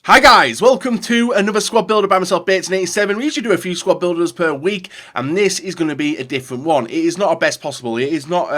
Hi guys, welcome to another squad builder by myself, Bates87. We usually do a few squad builders per week, and this is going to be a different one. It is not a best possible. It is not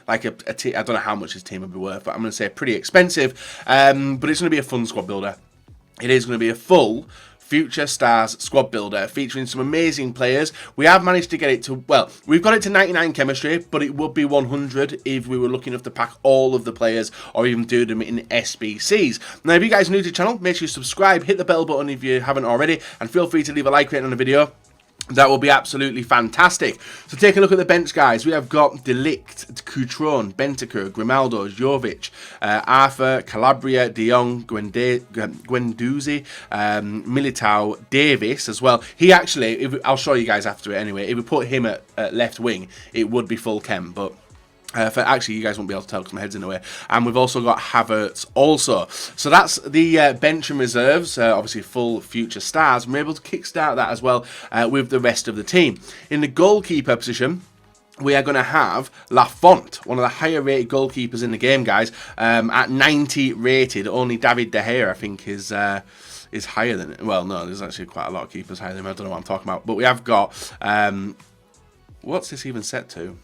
like I don't know how much this team will be worth, but I'm going to say pretty expensive. But it's going to be a fun squad builder. It is going to be a full Future Stars squad builder featuring some amazing players. We have managed to get it to, well, we've got it to 99 chemistry, but it would be 100 if we were lucky enough to pack all of the players or even do them in SBCs. Now, if you guys are new to the channel, make sure you subscribe, hit the bell button if you haven't already, and feel free to leave a like rating on the video. That will be absolutely fantastic. So take a look at the bench, guys. We have got Delict, Coutron, Bentancur, Grimaldo, Jovic, Arthur, Calabria, De Jong, Guendouzi, Militao, Davis as well. He actually, I'll show you guys after it anyway, if we put him at left wing, it would be full chem, but actually, you guys won't be able to tell because my head's in the way. And we've also got Havertz also. So that's the bench and reserves, obviously full Future Stars. And we're able to kickstart that as well with the rest of the team. In the goalkeeper position, we are going to have LAFONT, one of the higher rated goalkeepers in the game, guys, at 90 rated. Only David De Gea, I think, is higher than it. Well, no, there's actually quite a lot of keepers higher than him. I don't know what I'm talking about. But we have got, what's this even set to?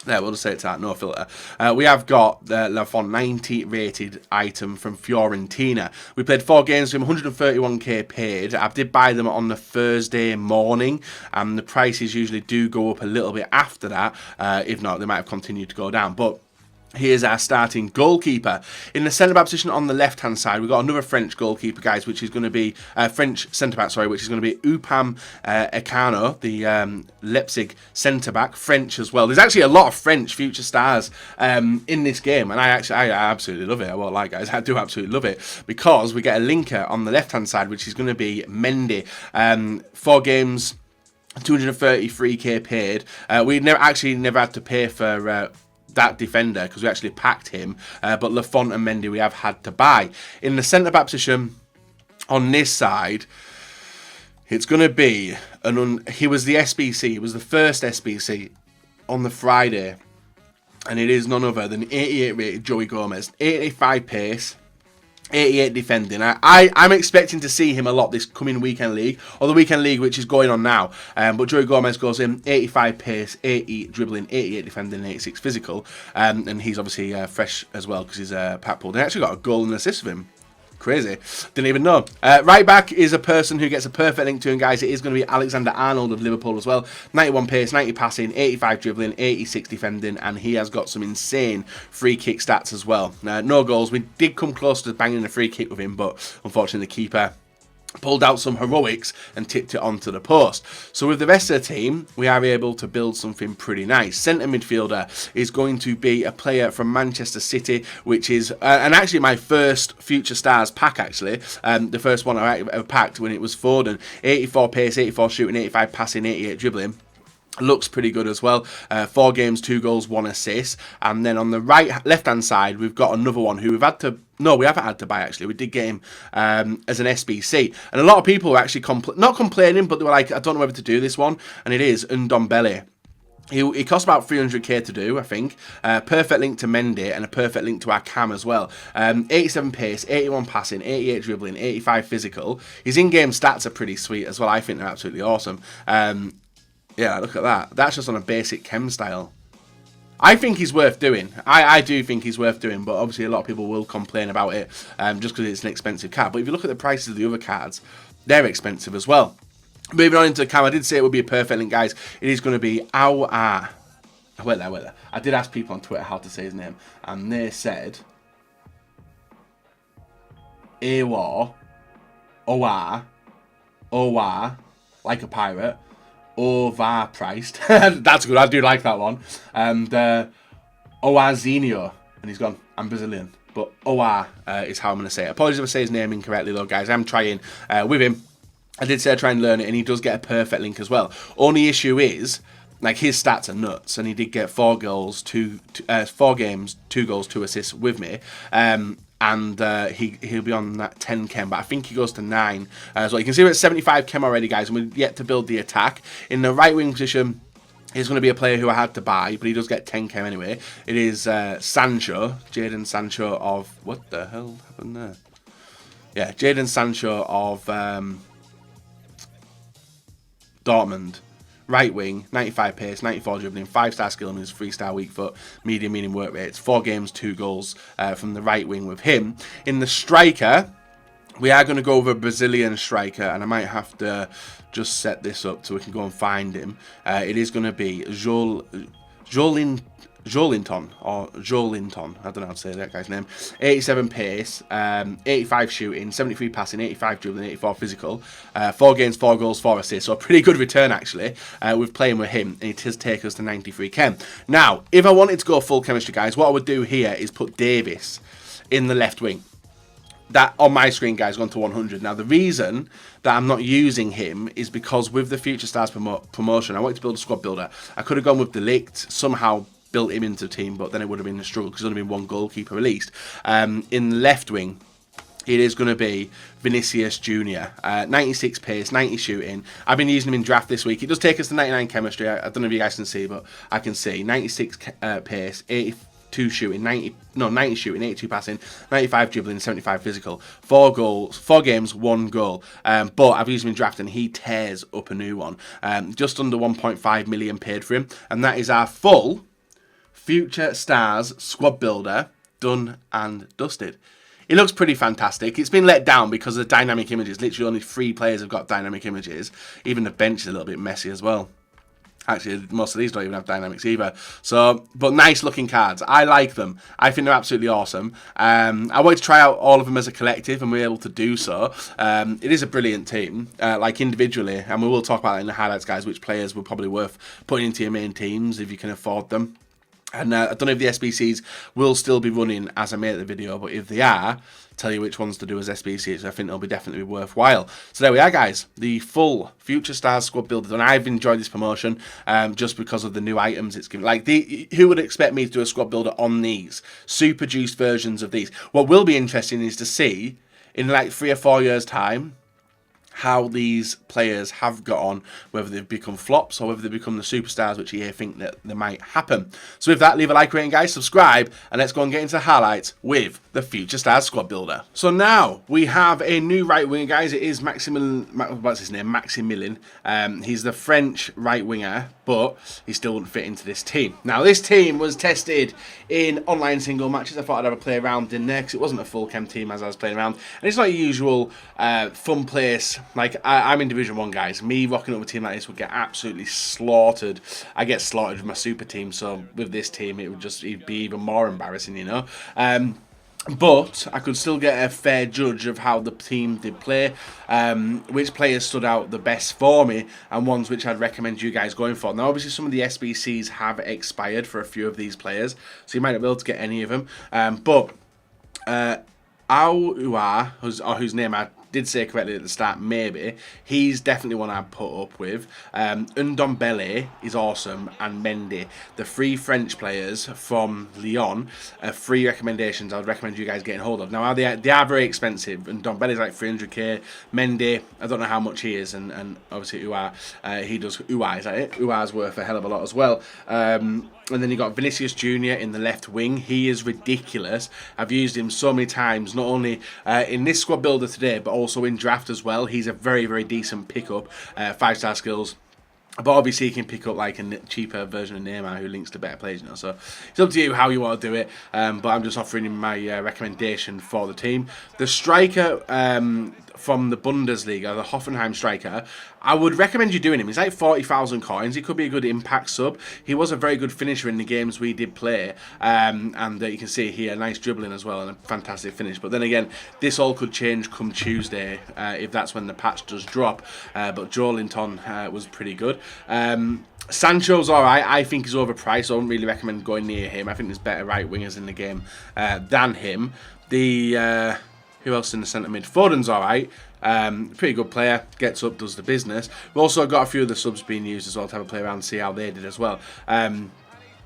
There, we'll just say it's that, no filter. We have got the LAFONT 90 rated item from Fiorentina. We played 4 games with him, 131k paid. I did buy them on the Thursday morning, and the prices usually do go up a little bit after that. If not, they might have continued to go down. But here's our starting goalkeeper. In the centre-back position on the left-hand side, we've got another French goalkeeper, guys, which is going to be French centre-back, sorry, which is going to be Upam Ecano, the Leipzig centre-back, French as well. There's actually a lot of French Future Stars in this game, and I absolutely love it. I won't lie, guys, I do absolutely love it because we get a linker on the left-hand side, which is going to be Mendy. 4 games, 233k paid. We never had to pay for that defender because we actually packed him, but LAFONT and Mendy we have had to buy. In the centre-back position on this side, it's going to be he was the SBC, he was the first SBC on the Friday, and it is none other than 88 rated Joey Gomez, 85 pace, 88 defending. I'm expecting to see him a lot this coming weekend league, or the weekend league which is going on now. But Joey Gomez goes in 85 pace, 80 dribbling, 88 defending, 86 physical. And he's obviously fresh as well because he's pack pulled. They actually got a goal and assist with him. Crazy. Didn't even know. Right back is a person who gets a perfect link to him, guys. It is going to be Alexander-Arnold of Liverpool as well. 91 pace, 90 passing, 85 dribbling, 86 defending, and he has got some insane free kick stats as well. No goals. We did come close to banging a free kick with him, but unfortunately the keeper pulled out some heroics and tipped it onto the post. So with the rest of the team, we are able to build something pretty nice. Centre midfielder is going to be a player from Manchester City, which is, and actually my first Future Stars pack, actually. The first one I ever packed when it was Foden. 84 pace, 84 shooting, 85 passing, 88 dribbling. Looks pretty good as well. 4 games, 2 goals, 1 assist. And then on the left-hand side, we've got another one who we've had to... No, we haven't had to buy, actually. We did get him as an SBC. And a lot of people were actually not complaining, but they were like, I don't know whether to do this one. And it is Ndombele. He cost about 300k to do, I think. Perfect link to Mendy and a perfect link to our cam as well. 87 pace, 81 passing, 88 dribbling, 85 physical. His in-game stats are pretty sweet as well. I think they're absolutely awesome. Yeah, look at that. That's just on a basic chem style. I think he's worth doing. I do think he's worth doing, but obviously a lot of people will complain about it just because it's an expensive card. But if you look at the prices of the other cards, they're expensive as well. Moving on into the cam, I did say it would be a perfect link, guys. It is going to be Aouar. Wait there. I did ask people on Twitter how to say his name, and they said Aouar, like a pirate. Overpriced. That's good. I do like that one. And Oazinho, and he's gone. I'm Brazilian, but Oa is how I'm going to say it. Apologies if I say his name incorrectly, though, guys. I'm trying with him. I did say I try and learn it, and he does get a perfect link as well. Only issue is, like, his stats are nuts, and he did get 4 goals, 4 games, 2 goals, 2 assists with me. And he'll be on that 10 chem, but I think he goes to 9 as well. You can see we're at 75 chem already, guys, and we've yet to build the attack. In the right wing position, he's going to be a player who I had to buy, but he does get 10 chem anyway. It is Sancho, Jadon Sancho of... What the hell happened there? Yeah, Jadon Sancho of Dortmund. Right wing, 95 pace, 94 dribbling, 5-star skill moves, 3-star weak foot, medium work rates, 4 games, 2 goals from the right wing with him. In the striker, we are going to go over a Brazilian striker, and I might have to just set this up so we can go and find him. It is going to be Joelinton, or Joelinton, I don't know how to say that guy's name. 87 pace, 85 shooting, 73 passing, 85 dribbling, 84 physical, 4 games, 4 goals, 4 assists. So a pretty good return actually with playing with him. It does take us to 93 chem. Now, if I wanted to go full chemistry, guys, what I would do here is put Davis in the left wing. That on my screen, guys, gone to 100. Now, the reason that I'm not using him is because with the Future Stars promotion, I wanted to build a squad builder. I could have gone with Delict, somehow built him into the team, but then it would have been a struggle because there's only been 1 goalkeeper released. In the left wing, it is going to be Vinicius Jr. 96 pace, 90 shooting. I've been using him in draft this week. It does take us to 99 chemistry. I don't know if you guys can see, but I can see 96 pace, 82 shooting, 90 shooting, 82 passing, 95 dribbling, 75 physical. 4 goals, 4 games, 1 goal. But I've used him in draft and he tears up a new one. Just under 1.5 million paid for him, and that is our full Future Stars squad builder done and dusted. It looks pretty fantastic. It's been let down because of the dynamic images. Literally only 3 players have got dynamic images. Even the bench is a little bit messy as well. Actually, most of these don't even have dynamics either. So, but nice looking cards. I like them. I think they're absolutely awesome. I wanted to try out all of them as a collective, and we were able to do so. It is a brilliant team, like individually, and we will talk about it in the highlights, guys, which players were probably worth putting into your main teams if you can afford them. And I don't know if the SBCs will still be running as I made the video, but if they are, tell you which ones to do as SBCs. I think they'll be definitely worthwhile. So there we are, guys. The full Future Stars squad builder done. I've enjoyed this promotion just because of the new items it's given. Like, who would expect me to do a squad builder on these? Super juiced versions of these. What will be interesting is to see, in like 3 or 4 years' time, how these players have got on, whether they've become flops or whether they become the superstars, which you think that they might happen. So with that, leave a like rating, guys, subscribe, and let's go and get into the highlights with the Future Stars squad builder. So now we have a new right winger, guys. It is what's his name? Maximilian. He's the French right winger, but he still wouldn't fit into this team. Now, this team was tested in online single matches. I thought I'd have a play around in there because it wasn't a full chem team as I was playing around, and it's not a usual fun place. Like, I'm in Division 1, guys. Me rocking up a team like this would get absolutely slaughtered. I get slaughtered with my super team, so with this team, it'd be even more embarrassing, you know. But I could still get a fair judge of how the team did play, which players stood out the best for me, and ones which I'd recommend you guys going for. Now, obviously, some of the SBCs have expired for a few of these players, so you might not be able to get any of them. But Aouar, whose name I did say correctly at the start, maybe, he's definitely one I'd put up with. Ndombele is awesome, and Mendy, the 3 French players from Lyon, 3 recommendations I would recommend you guys getting hold of. Now, they are very expensive, and Ndombele's like 300k. Mendy, I don't know how much he is, and obviously Uar, he does Uar, is that it? Uar's worth a hell of a lot as well. And then you got Vinicius Jr. in the left wing. He is ridiculous. I've used him so many times, not only in this squad builder today, but also in draft as well. He's a very, very decent pickup. 5-star skills. But obviously, you can pick up like a cheaper version of Neymar who links to better players, you know. So it's up to you how you want to do it. But I'm just offering him my recommendation for the team. The striker from the Bundesliga, the Hoffenheim striker, I would recommend you doing him. He's like 40,000 coins. He could be a good impact sub. He was a very good finisher in the games we did play. And you can see here, nice dribbling as well and a fantastic finish. But then again, this all could change come Tuesday if that's when the patch does drop. But JOELINTON was pretty good. Sancho's alright. I think he's overpriced. So I wouldn't really recommend going near him. I think there's better right wingers in the game than him. Who else in the centre mid? Foden's alright. Pretty good player. Gets up, does the business. We've also got a few of the subs being used as well to have a play around and see how they did as well. And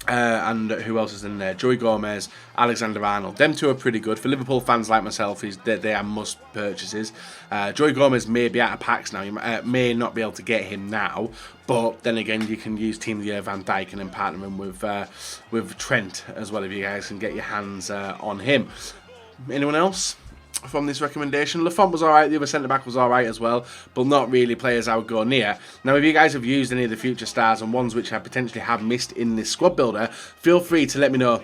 who else is in there? Joey Gomez, Alexander-Arnold. Them 2 are pretty good. For Liverpool fans like myself, they are must purchases. Joey Gomez may be out of packs now. You may not be able to get him now. But then again, you can use Team of the Year Van Dijk and then partner him with Trent as well if you guys can get your hands on him. Anyone else? from this recommendation. LAFONT was alright, the other centre-back was alright as well, but not really players I would go near. Now, if you guys have used any of the future stars and ones which I potentially have missed in this squad builder, feel free to let me know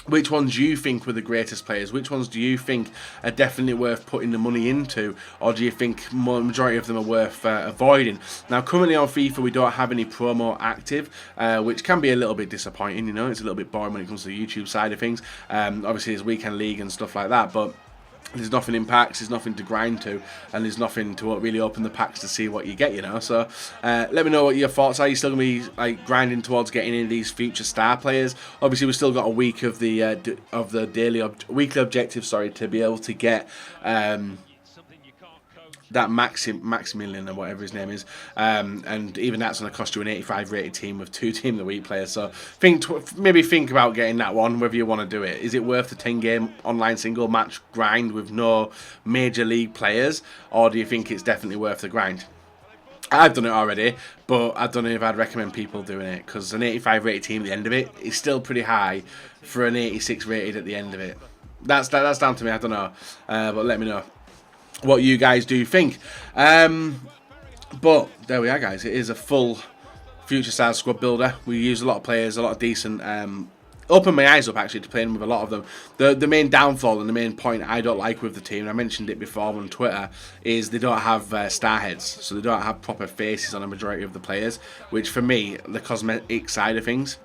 which ones you think were the greatest players. Which ones do you think are definitely worth putting the money into, or do you think majority of them are worth avoiding? Now, currently on FIFA, we don't have any promo active, which can be a little bit disappointing. You know, it's a little bit boring when it comes to the YouTube side of things. Obviously, there's weekend league and stuff like that, but there's nothing in packs, there's nothing to grind to, and there's nothing to really open the packs to see what you get, you know. So let me know what your thoughts are. You still going to be like grinding towards getting any of these future star players? Obviously, we've still got a week of the weekly objective, sorry, to be able to get that Maximilian or whatever his name is, and even that's going to cost you an 85 rated team with 2 team of the week players. So maybe think about getting that one, whether you want to do it. Is it worth the 10 game online single match grind with no major league players, or do you think it's definitely worth the grind? I've done it already, but I don't know if I'd recommend people doing it, because an 85 rated team at the end of it is still pretty high for an 86 rated at the end of it. That's down to me, I don't know, but let me know what you guys do think. But there we are, guys. It is a full future stars squad builder. We use a lot of players, a lot of decent. Opened my eyes up actually to playing with a lot of them. The main downfall and the main point I don't like with the team, and I mentioned it before on Twitter, is they don't have star heads, so they don't have proper faces on a majority of the players, which for me, the cosmetic side of things,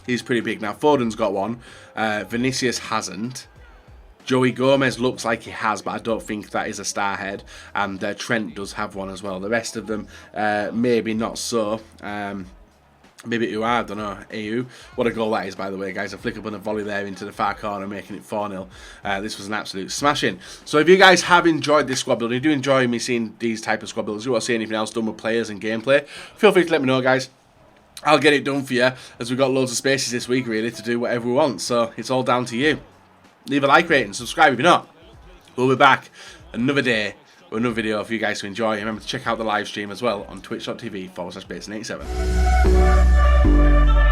is pretty big. Now Foden's got one, VINÍCIUS hasn't. Joey Gomez looks like he has, but I don't think that is a star head. And Trent does have one as well. The rest of them, maybe not so. Maybe you are, I don't know. AU. What a goal that is, by the way, guys. A flick up and a volley there into the far corner, making it 4-0. This was an absolute smashing. So if you guys have enjoyed this squad building, you do enjoy me seeing these type of squad builders, you want to see anything else done with players and gameplay, feel free to let me know, guys. I'll get it done for you, as we've got loads of spaces this week, really, to do whatever we want. So it's all down to you. Leave a like rating, subscribe if you're not. We'll be back another day with another video for you guys to enjoy. Remember to check out the live stream as well on twitch.tv/Bateson87.